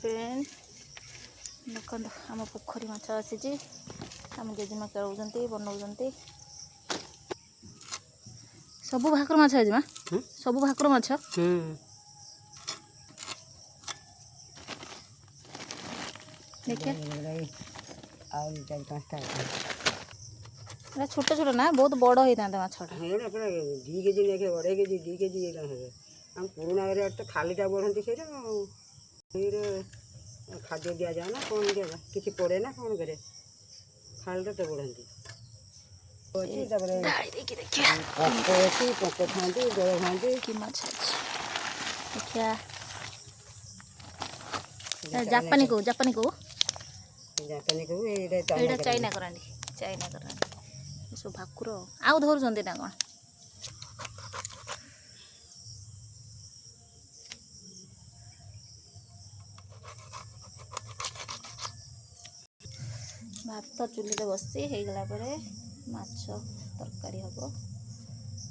friend देखो आम पोखरी माछ आसी आम जेजेमा खेल बनाऊँ सब भाकुर माछ जेजेमा सब भाकुर माछ देखिए छोट छोट ना बहुत बड़ होता माछटा 2 केजी लेके 2.5 केजी 2 केजी हम पुराना एरिया तो खालीटा बढ़ती से खाद्य दि जाए ना कौन दिया किसी पड़े ना कौन करे खालीटा तो बढ़ती खाती जल खाती देखिया जापानी को जापानी को एटा चाइना करानी सब भाकुर आउ धरुचंदी ना कौन भात चुली बसी हो गला माछ तरकारी हम